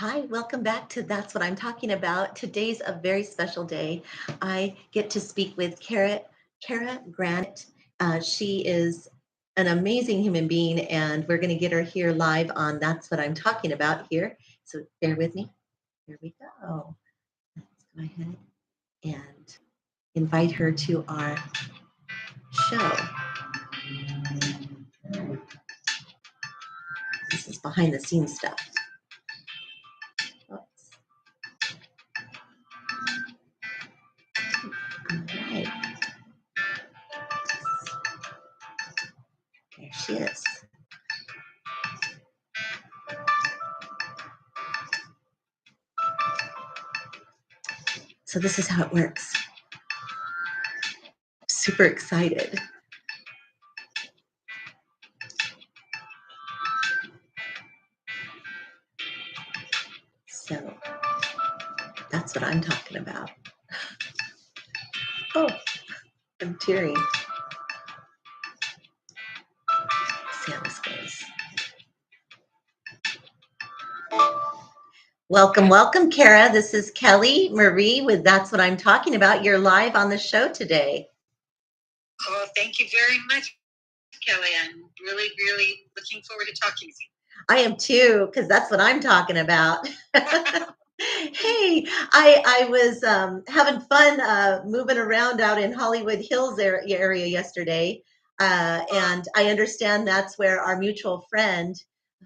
Hi, welcome back to That's What I'm Talking About. Today's a very special day. I get to speak with Cara Granat. She is an amazing human being, and we're going to get her here live on That's What I'm Talking About here. So bear with me. Here we go. Let's go ahead and invite her to our show. This is behind the scenes stuff. Oops. All right. There she is. So this is how it works. Super excited. So that's what I'm talking about. Oh, I'm tearing. Let's see how this goes. Welcome, welcome, Cara. This is Kelly Marie with That's What I'm Talking About. You're live on the show today. Oh, thank you very much, Kelly. I'm really, really looking forward to talking with you. I am too, because that's what I'm talking about. Hey, I was having fun moving around out in Hollywood Hills area yesterday, and I understand that's where our mutual friend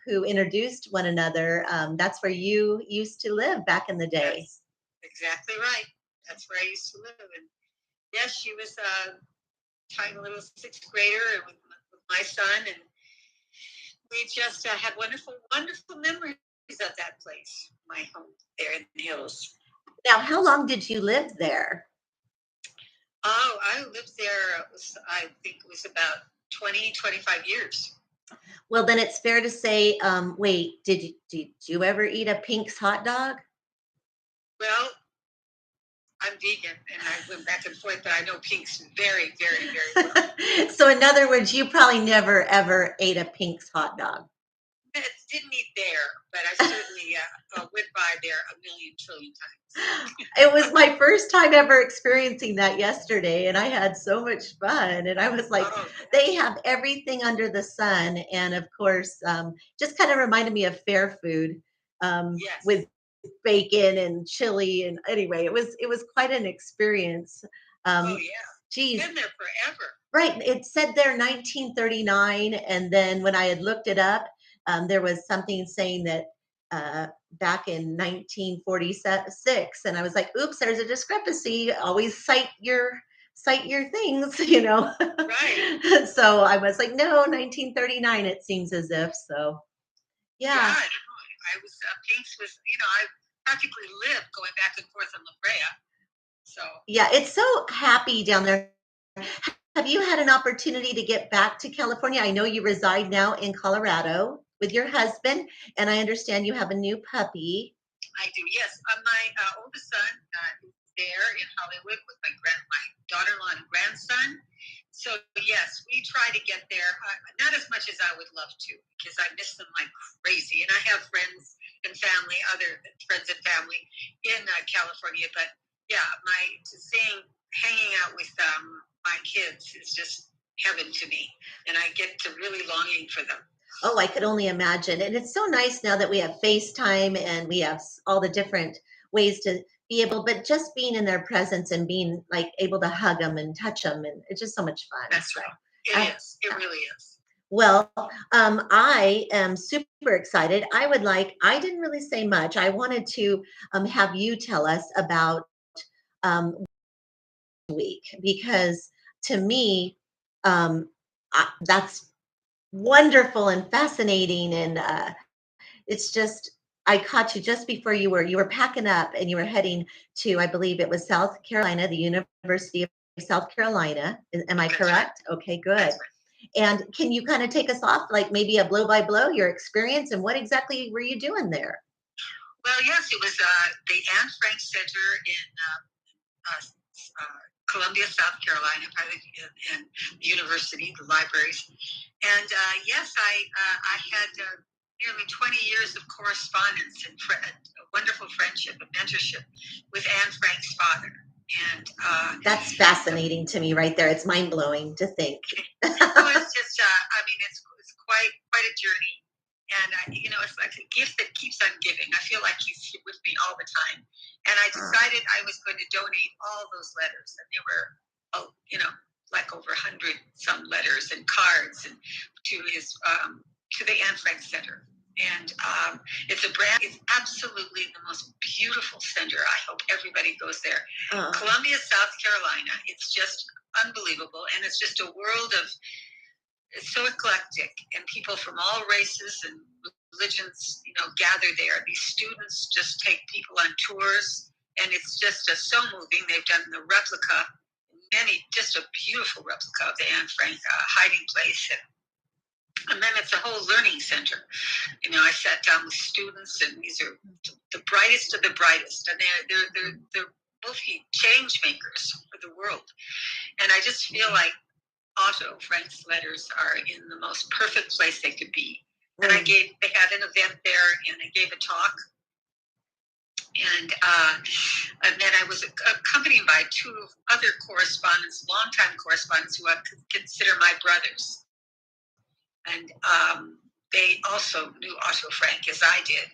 who introduced one another, that's where you used to live back in the day. That's exactly right. That's where I used to live. And yes, she was a tiny little sixth grader with my son, and we just had wonderful, wonderful memories of that place, my home there in the hills. Now, how long did you live there? Oh, I lived there, I think it was about 20, 25 years. Well, then it's fair to say, wait, did you ever eat a Pink's hot dog? Well, I'm vegan, and I went back and forth, but I know Pink's very, very, very well. So in other words, you probably never ever ate a Pink's hot dog. Didn't eat there, but I certainly went by there a million trillion times. It was my first time ever experiencing that yesterday, and I had so much fun. And I was like, Oh, they have everything under the sun, and of course, just kind of reminded me of fair food yes. with bacon and chili. And anyway, it was quite an experience. Oh, yeah. Geez, Been there forever. right. It said there 1939, and then when I had looked it up, there was something saying that back in 1946, and I was like, "Oops, there's a discrepancy. Always cite your things, you know." Right. So I was like, "No, 1939." It seems as if so. Yeah, Yeah, I was, Pink's was, I practically lived going back and forth on La Brea. So, yeah. It's so happy down there. Have you had an opportunity to get back to California? I know you reside now in Colorado with your husband, and I understand you have a new puppy. I do, yes. My oldest son is there in Hollywood with my daughter-in-law and grandson. So yes, we try to get there. Not as much as I would love to, because I miss them like crazy. And I have friends and family, other friends and family in California. But yeah, hanging out with my kids is just heaven to me, and I get to really longing for them. Oh, I could only imagine. And it's so nice now that we have FaceTime and we have all the different ways to be able, but just being in their presence and being like able to hug them and touch them, and it's just so much fun. That's So, right. It is. It really is. well, I am super excited. I didn't really say much. I wanted to have you tell us about um, week because to me, that's wonderful and fascinating. And it's just, I caught you just before you were packing up and you were heading to, I believe it was South Carolina, the University of South Carolina. Am I That's correct? Okay, good. That's right. And can you kind of take us off, like maybe a blow by blow, your experience and what exactly were you doing there? Well, yes, it was the Anne Frank Center in Columbia, South Carolina, and the university, the libraries. And yes, I had nearly 20 years of correspondence and a wonderful friendship and mentorship with Anne Frank's father. And That's fascinating to me right there. It's mind blowing to think. well, it's just, I mean, it's quite a journey. And, it's like a gift that keeps on giving. I feel like he's with me all the time. And I decided I was going to donate all those letters. And there were, like over 100 some letters and cards and to his, to the Anne Frank Center. And it's absolutely the most beautiful center. I hope everybody goes there. Columbia, South Carolina. It's just unbelievable. And it's just a world of, it's so eclectic, and people from all races and religions, gather there. These students just take people on tours, and it's just so moving. They've done the replica, just a beautiful replica of the Anne Frank hiding place. And then it's a whole learning center. I sat down with students, and these are the brightest of the brightest, and they're mostly change makers for the world. And I just feel like Otto Frank's letters are in the most perfect place they could be. And they had an event there, and I gave a talk. And then I was accompanied by two other correspondents, longtime correspondents, who I consider my brothers. And they also knew Otto Frank as I did.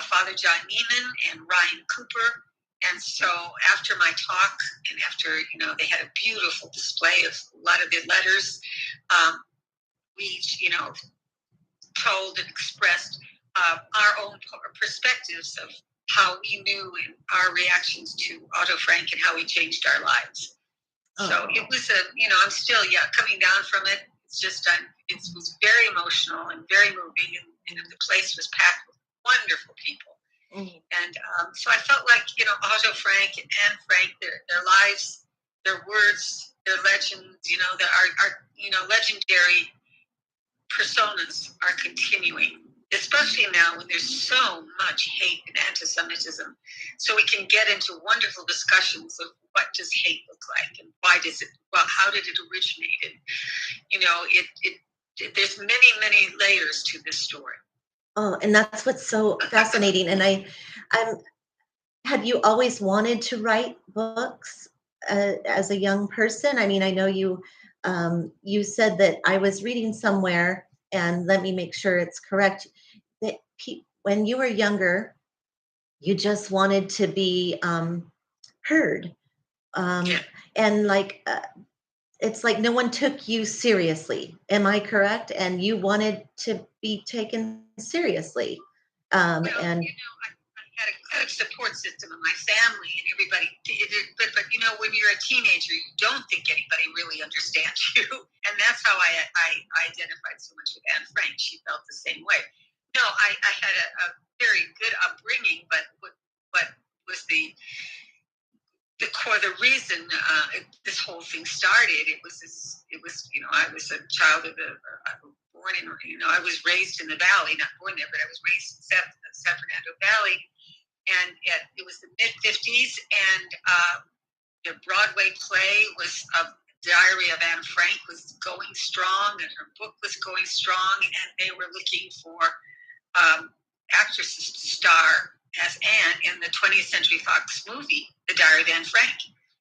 Father John Neiman and Ryan Cooper. And so after my talk, and after, they had a beautiful display of a lot of their letters, we, told and expressed our own perspectives of how we knew and our reactions to Otto Frank and how he changed our lives. So it was I'm still, coming down from it. It's just, it was very emotional and very moving, and the place was packed with wonderful people. And so I felt like, Otto Frank and Anne Frank, their lives, their words, their legends, our legendary personas are continuing, especially now when there's so much hate and anti-Semitism. So we can get into wonderful discussions of what does hate look like, and how did it originate? And, there's many layers to this story. Oh, and that's what's so fascinating. And have you always wanted to write books as a young person? I mean, I know you said that I was reading somewhere, and let me make sure it's correct, that when you were younger, you just wanted to be heard. And it's like no one took you seriously. Am I correct? And you wanted to be taken seriously. I had a support system in my family and everybody. But when you're a teenager, you don't think anybody really understands you, and that's how I identified so much with Anne Frank. She felt the same way. No, I had a very good upbringing, but what was the reason this whole thing started? It was I was a child of born in, I was raised in the Valley, not born there, but I was raised in San Fernando Valley. And it was the mid-50s, and the Broadway play was Diary of Anne Frank was going strong, and her book was going strong, and they were looking for actresses to star as Anne in the 20th Century Fox movie, The Diary of Anne Frank.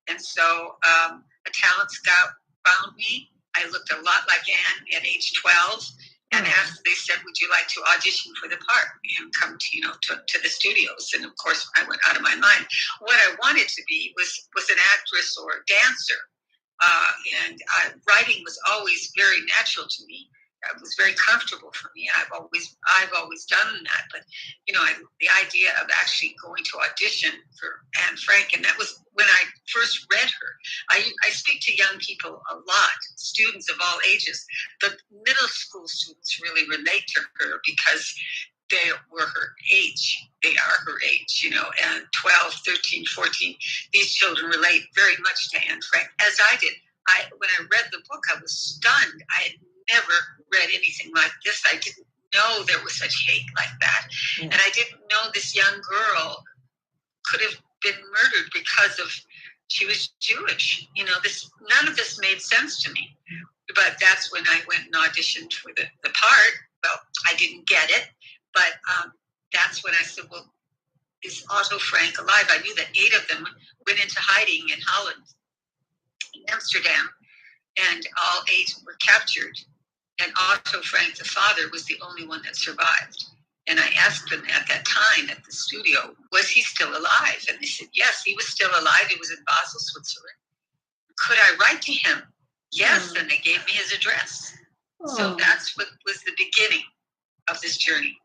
And so a talent scout found me. I looked a lot like Anne at age 12. And they said, would you like to audition for the part and come to the studios? And of course, I went out of my mind. What I wanted to be was an actress or a dancer. And writing was always very natural to me. It was very comfortable for me. I've always done that. But, the idea of actually going to audition for Anne Frank, and that was when I first read her. I speak to young people a lot, students of all ages. The middle school students really relate to her because they were her age. They are her age, and 12, 13, 14. These children relate very much to Anne Frank, as I did. When I read the book, I was stunned. I had never read anything like this. I didn't know there was such hate like that. And I didn't know this young girl could have been murdered because she was Jewish. None of this made sense to me. But that's when I went and auditioned for the part. well, I didn't get it, but that's when I said, well, is Otto Frank alive? I knew that 8 of them went into hiding in Holland, in Amsterdam, and all 8 were captured. And Otto Frank, the father, was the only one that survived. And I asked them at that time at the studio, was he still alive? And they said, yes, he was still alive. He was in Basel, Switzerland. Could I write to him? Yes, and they gave me his address. So that's what was the beginning of this journey.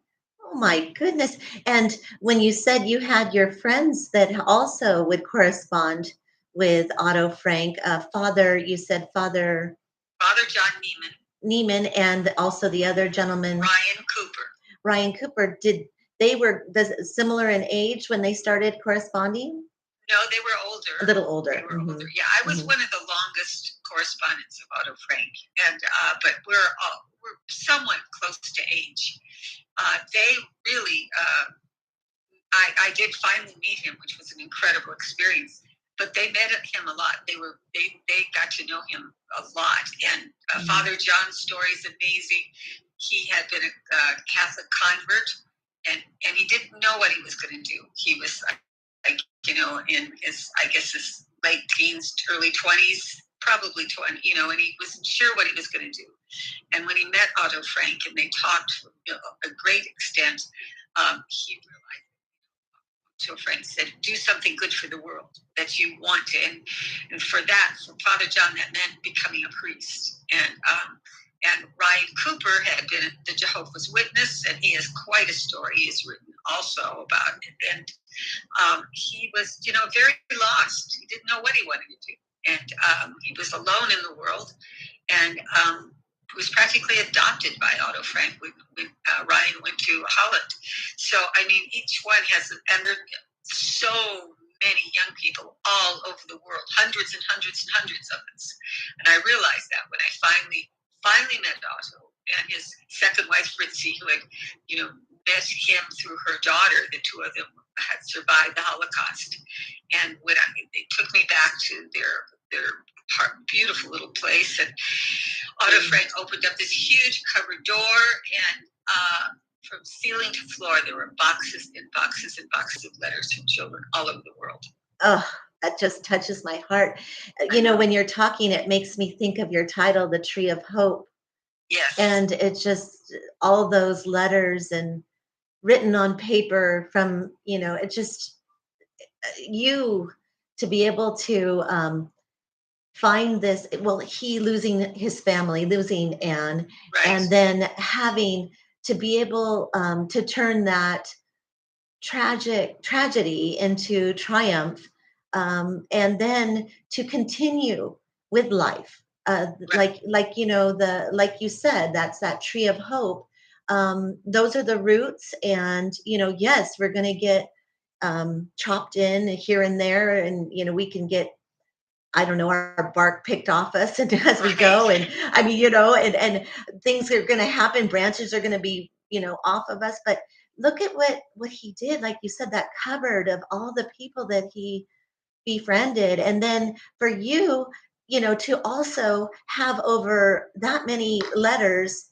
Oh my goodness. And when you said you had your friends that also would correspond with Otto Frank, you said Father John Neiman, and also the other gentleman, Ryan Cooper. Similar in age when they started corresponding? No, they were older. A little older. They were older. Yeah, I was one of the longest correspondents of Otto Frank, and but we're somewhat close to age. They really, I did finally meet him, which was an incredible experience. But they met him a lot. They got to know him a lot. And Father John's story is amazing. He had been a Catholic convert, and he didn't know what he was going to do. He was in his late teens, early 20s, probably 20, and he wasn't sure what he was going to do. And when he met Otto Frank and they talked for a great extent, he realized, Otto Frank said, do something good for the world that you want to. And for Father John, that meant becoming a priest. And Ryan Cooper had been the Jehovah's Witness, and he has quite a story he has written also about it. And he was, very lost. He didn't know what he wanted to do. And he was alone in the world, and was practically adopted by Otto Frank when Ryan went to Holland. So, I mean, each one has, and there are so many young people all over the world, hundreds and hundreds and hundreds of us. And I realized that when I finally met Otto and his second wife, Fritzi, who had, met him through her daughter. The two of them had survived the Holocaust. And when they took me back to their beautiful little place, and Otto Frank opened up this huge covered door, and from ceiling to floor, there were boxes and boxes and boxes of letters from children all over the world. Oh, that just touches my heart. When you're talking, it makes me think of your title, The Tree of Hope. Yes. And it's just all those letters and written on paper from, it just, you to be able to find this, well, he losing his family, losing Anne, right. And then having to be able to turn that tragedy into triumph, and then to continue with life, right. like you said, that's that tree of hope. Those are the roots, and yes, we're going to get chopped in here and there, and we can get, I don't know, our bark picked off us and as we go. And I mean, and things are going to happen. Branches are going to be, off of us. But look at what he did. Like you said, that cupboard of all the people that he befriended. And then for you, to also have over that many letters,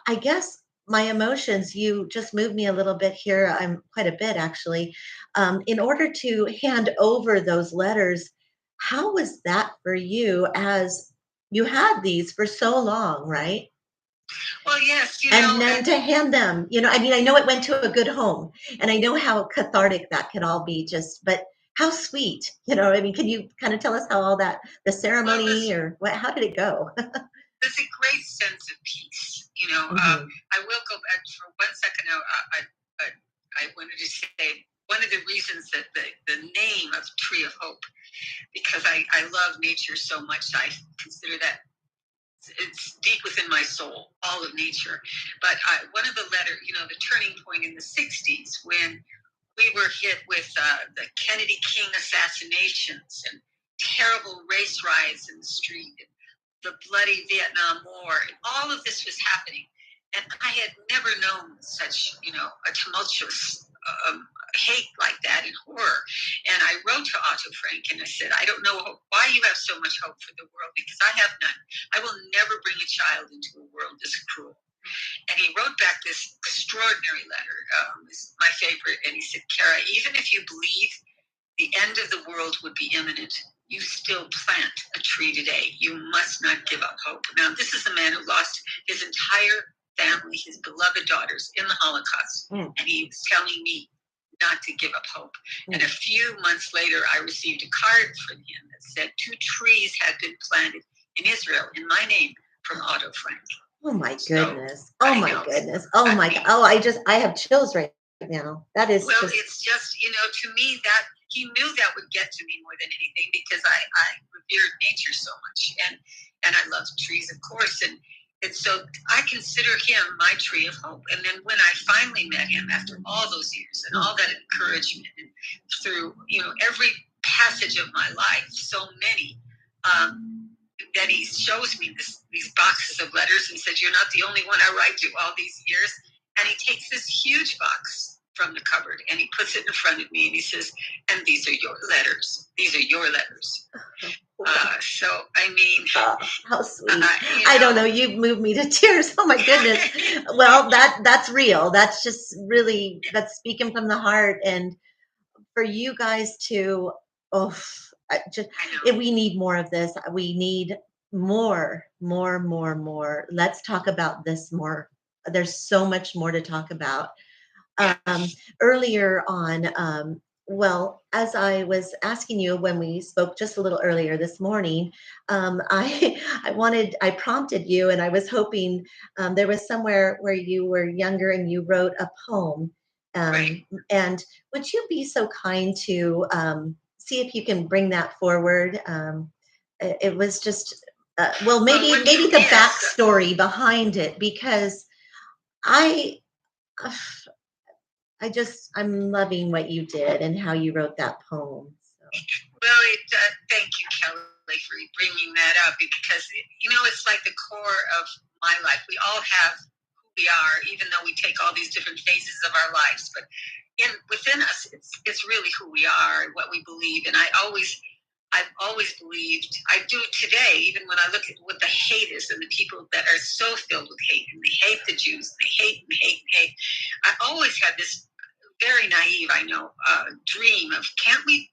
I guess my emotions, you just moved me a little bit here. I'm quite a bit actually. In order to hand over those letters, how was that for you, as you had these for so long, right? Well, yes, and then to hand them, I mean, I know it went to a good home, and I know how cathartic that can all be, but how sweet, I mean, can you kind of tell us how all that, the ceremony, or how did it go? There's a great sense of peace, I will go back for 1 second. I wanted to say one of the reasons that the name of Tree of Hope, because I love nature so much, I consider that it's deep within my soul, all of nature. But one of the the turning point in the 60s, when we were hit with the Kennedy King assassinations and terrible race riots in the street, and the bloody Vietnam War, and all of this was happening. And I had never known such, a tumultuous hate like that and horror. And I wrote to Otto Frank and I said, I don't know why you have so much hope for the world, because I have none. I will never bring a child into a world this cruel. And he wrote back this extraordinary letter. It's my favorite. And he said, Cara, even if you believe the end of the world would be imminent, you still plant a tree today. You must not give up hope. Now, this is a man who lost his entire family, his beloved daughters in the Holocaust. And he was telling me not to give up hope. And a few months later, I received a card from him that said 2 trees had been planted in Israel in my name from Otto Frank. Oh my goodness. Oh my goodness. Oh my God. Oh, I have chills right now. That is well, it's just, to me that he knew that would get to me more than anything because I revered nature so much and I love trees, of course. And so I consider him my tree of hope. And then when I finally met him after all those years and all that encouragement and through, every passage of my life, so many, that he shows me these boxes of letters and says, you're not the only one I write to all these years. And he takes this huge box from the cupboard and he puts it in front of me and he says, and these are your letters. These are your letters. So, I mean, how sweet. I don't know. You've moved me to tears. Oh my goodness. Well, that's real. That's just really, that's speaking from the heart. And for you guys to, we need more of this. We need more. Let's talk about this more. There's so much more to talk about. Earlier on, well, as I was asking you when we spoke just a little earlier this morning, I prompted you, and I was hoping there was somewhere where you were younger and you wrote a poem. Right. And would you be so kind to see if you can bring that forward? It was just, maybe the backstory behind it, because I'm loving what you did and how you wrote that poem. So. Well, thank you, Kelly, for bringing that up because, it's like the core of my life. We all have who we are, even though we take all these different phases of our lives. But within us, it's really who we are and what we believe. And I've always believed, I do today, even when I look at what the hate is and the people that are so filled with hate and they hate the Jews, and they hate and hate and hate. I always had this very naive, I know, dream of can't we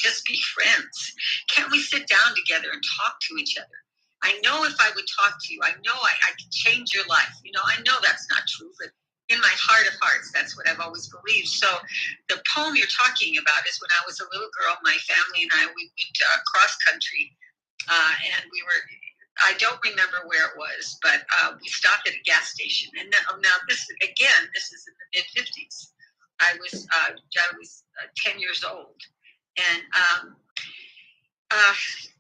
just be friends? Can't we sit down together and talk to each other? I know if I would talk to you, I know I could change your life. I know that's not true, but in my heart of hearts, that's what I've always believed. So the poem you're talking about is when I was a little girl, my family and we went cross country, and I don't remember where it was, but we stopped at a gas station. And now this is in the mid 50s. I was 10 years old, and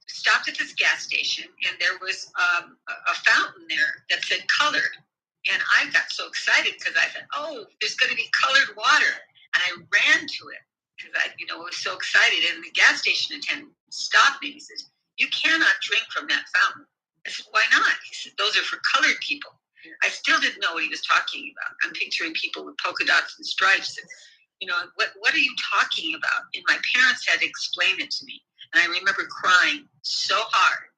stopped at this gas station, and there was a fountain there that said colored. And I got so excited because I thought, oh, there's going to be colored water. And I ran to it because I was so excited. And the gas station attendant stopped me and he says, you cannot drink from that fountain. I said, why not? He said, those are for colored people. I still didn't know what he was talking about. I'm picturing people with polka dots and stripes. And, what are you talking about? And my parents had to explain it to me. And I remember crying so hard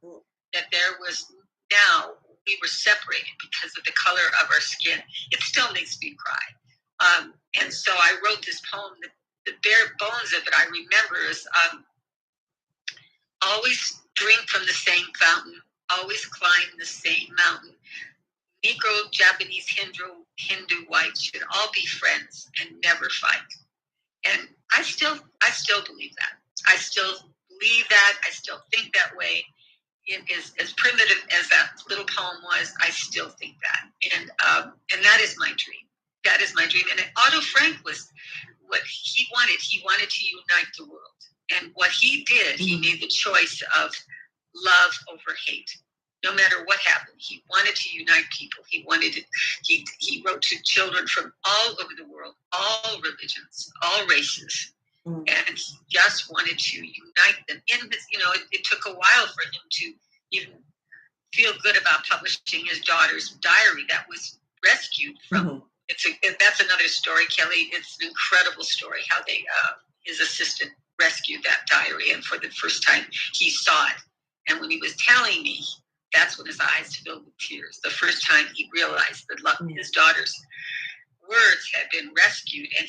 that now we were separated because of the color of our skin. It still makes me cry. And so I wrote this poem. The bare bones of it, I remember, is always drink from the same fountain, always climb the same mountain. Negro, Japanese, Hindu, white should all be friends and never fight. And I still believe that. I still believe that. I still think that way. It is as primitive as that little poem was. I still think that, and that is my dream. That is my dream. And Otto Frank was what he wanted. He wanted to unite the world, and what he did, he made the choice of love over hate. No matter what happened, he wanted to unite people. He wrote to children from all over the world, all religions, all races. And he just wanted to unite them. It took a while for him to even feel good about publishing his daughter's diary that was rescued from. That's another story, Kelly. It's an incredible story how his assistant rescued that diary, and for the first time he saw it. And when he was telling me that's when his eyes filled with tears. The first time he realized that his daughter's words had been rescued, and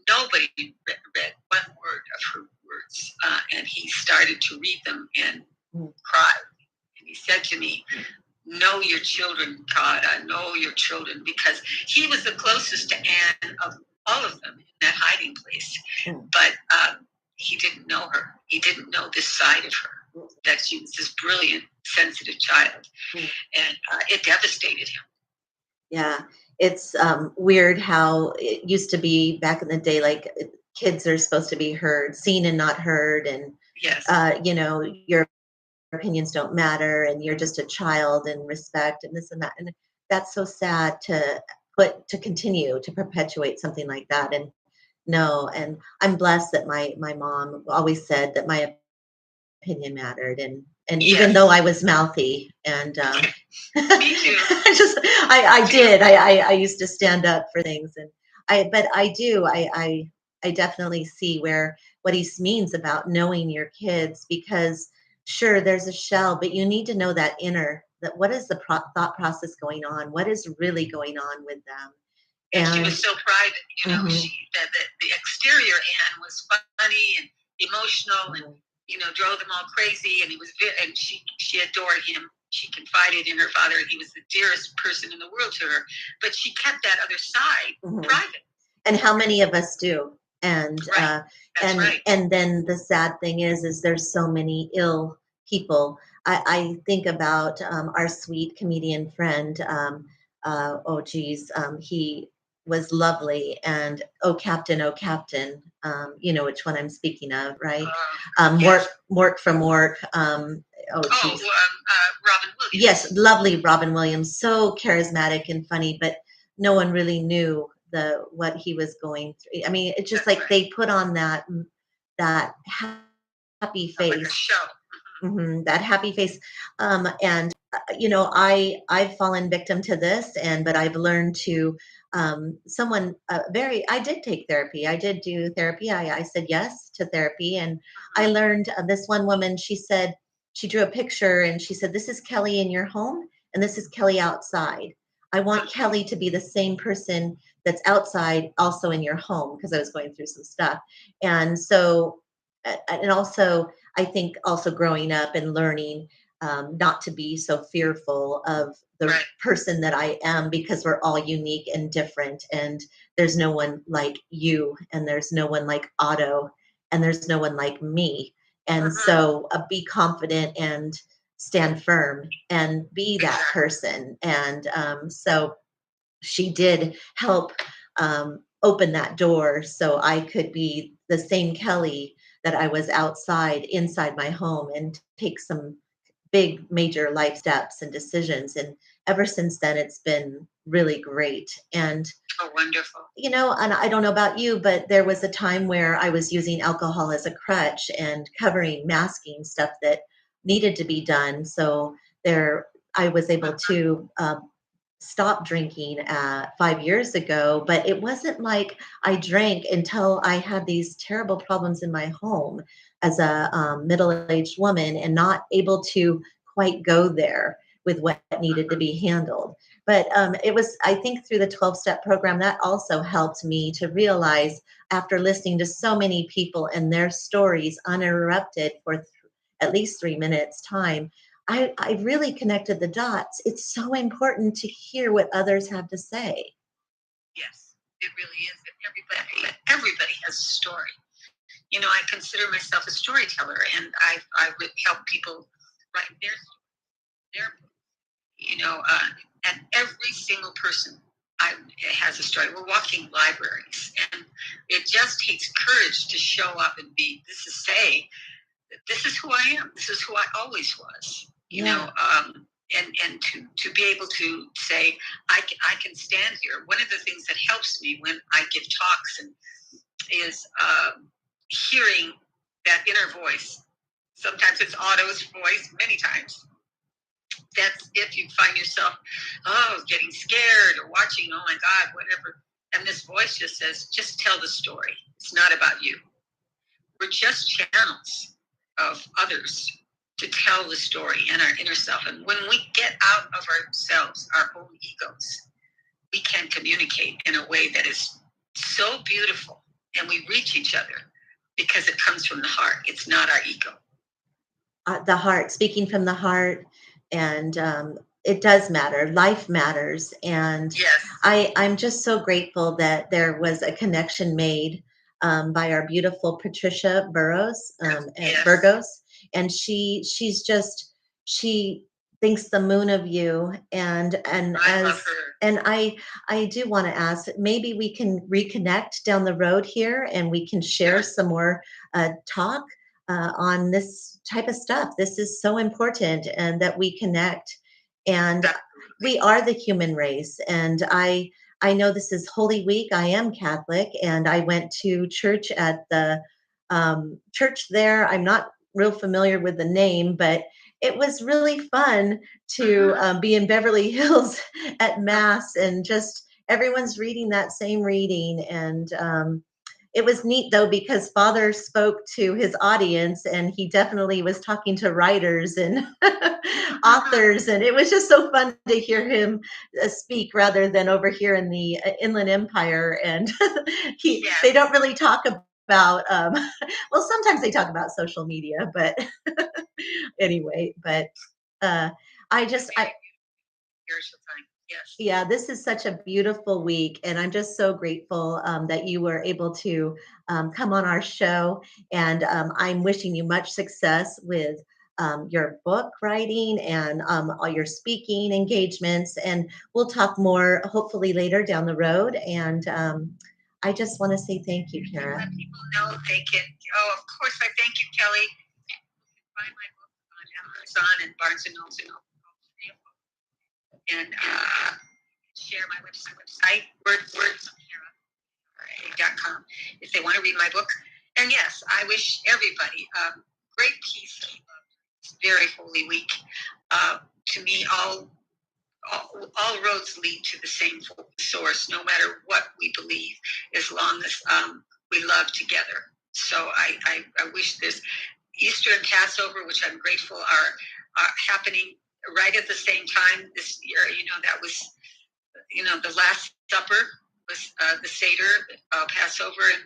nobody read one word of her words. And he started to read them and cried. And he said to me, "Know your children, Cara, know your children," because he was the closest to Anne of all of them in that hiding place. But he didn't know her. He didn't know this side of her, that she was this brilliant, sensitive child. And it devastated him. Yeah, it's weird how it used to be back in the day, like kids are supposed to be heard, seen and not heard, and Yes. your opinions don't matter, and you're just a child, and respect, and this and that, and that's so sad to continue to perpetuate something like that. And no, and I'm blessed that my mom always said that my opinion mattered, and even though I was mouthy and Me too. I used to stand up for things, and I definitely see where what he means about knowing your kids, because sure, there's a shell, but you need to know that what is the thought process going on, what is really going on with them. And she was so private, the exterior Anne was funny and emotional, and drove them all crazy, and she adored him. She confided in her father, and he was the dearest person in the world to her. But she kept that other side private. And how many of us do? And right. And then the sad thing is there's so many ill people. I think about our sweet comedian friend. He was lovely, and oh Captain, you know which one I'm speaking of, right? Yes. Mort from Mort. Robin Williams. Yes, lovely Robin Williams, so charismatic and funny, but no one really knew what he was going through. I mean, it's just like they put on that happy face. Like a show. That happy face. And I've fallen victim to this, but I've learned to I did take therapy. I did do therapy. I said yes to therapy, and I learned this one woman, she drew a picture and she said, "This is Kelly in your home, and this is Kelly outside. I want Kelly to be the same person that's outside also in your home," because I was going through some stuff. And so, and also, I think also growing up and learning not to be so fearful of the person that I am, because we're all unique and different, and there's no one like you, and there's no one like Otto, and there's no one like me. And so be confident and stand firm and be that person. And so she did help open that door so I could be the same Kelly that I was inside my home, and take some big major life steps and decisions. And ever since then, it's been really great. And wonderful. And I don't know about you, but there was a time where I was using alcohol as a crutch and masking stuff that needed to be done. So I was able to stop drinking 5 years ago, but it wasn't like I drank until I had these terrible problems in my home as a middle-aged woman, and not able to quite go there with what needed to be handled. But I think through the 12-step program, that also helped me to realize, after listening to so many people and their stories uninterrupted for at least 3 minutes time, I really connected the dots. It's so important to hear what others have to say. Yes, it really is. Everybody has a story. I consider myself a storyteller, and I would help people write their and every single person has a story. We're walking libraries, and it just takes courage to show up and say, this is who I am. This is who I always was. And to be able to say, I can stand here. One of the things that helps me when I give talks is hearing that inner voice. Sometimes it's Otto's voice, many times. That's if you find yourself, getting scared or watching, oh my God, whatever. And this voice just says, just tell the story. It's not about you. We're just channels of others. to tell the story and our inner self. And when we get out of ourselves, our own egos, we can communicate in a way that is so beautiful, and we reach each other because it comes from the heart. It's not our ego. The heart, speaking from the heart, and it does matter. Life matters, and Yes. I'm just so grateful that there was a connection made by our beautiful Patricia Burrows at Yes. Burgos, and she thinks the moon of you, and I love her. and I do want to ask, maybe we can reconnect down the road here, and we can share some more talk on this type of stuff. This is so important, and that we connect. And we are the human race. And I know this is Holy Week. I am Catholic, and I went to church at the church there. I'm not real familiar with the name, but it was really fun to be in Beverly Hills at Mass, and just everyone's reading that same reading. And it was neat though, because Father spoke to his audience, and he definitely was talking to writers and authors, and it was just so fun to hear him speak rather than over here in the Inland Empire. And they don't really talk about well, sometimes they talk about social media, but anyway. But I just I Spiritual time. Yes. yeah, this is such a beautiful week, and I'm just so grateful that you were able to come on our show. And I'm wishing you much success with your book writing and all your speaking engagements. And we'll talk more hopefully later down the road. And I just want to say thank you, Cara. Let people know they can. Oh, of course, I thank you, Kelly. Find my book on Amazon and Barnes and Noble, and share my website, word.com, if they want to read my book. And yes, I wish everybody great peace. It's very holy week. To me, all roads lead to the same source, no matter what we believe, as long as we love together. So I wish this Easter and Passover, which I'm grateful are happening right at the same time this year. That was, the Last Supper was the Seder, Passover. And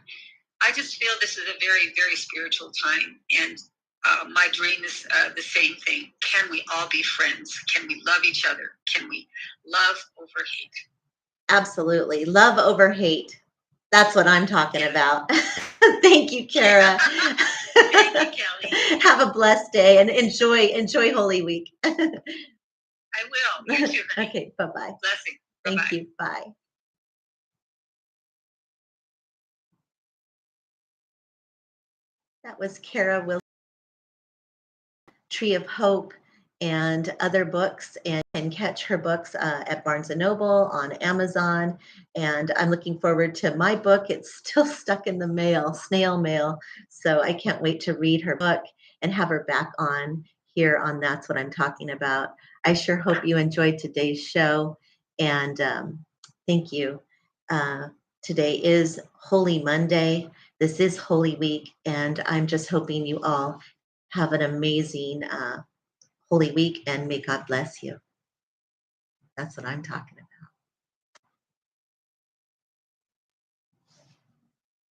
I just feel this is a very, very spiritual time. And my dream is the same thing. Can we all be friends? Can we love each other? Can we love over hate? Absolutely. Love over hate. That's what I'm talking about. Thank you, Cara. Thank you, Kelly. Have a blessed day, and enjoy Holy Week. I will. You too, honey. Okay, bye-bye. Blessing. Thank Bye-bye. you. Bye. That was Cara Will, Tree of Hope, and other books, and can catch her books at Barnes and Noble, on Amazon. And I'm looking forward to my book. It's still stuck in the mail, snail mail. So I can't wait to read her book and have her back on here on That's What I'm Talking About. I sure hope you enjoyed today's show, and thank you. Today is Holy Monday. This is Holy Week, and I'm just hoping you all have an amazing Holy Week, and may God bless you. That's what I'm talking about.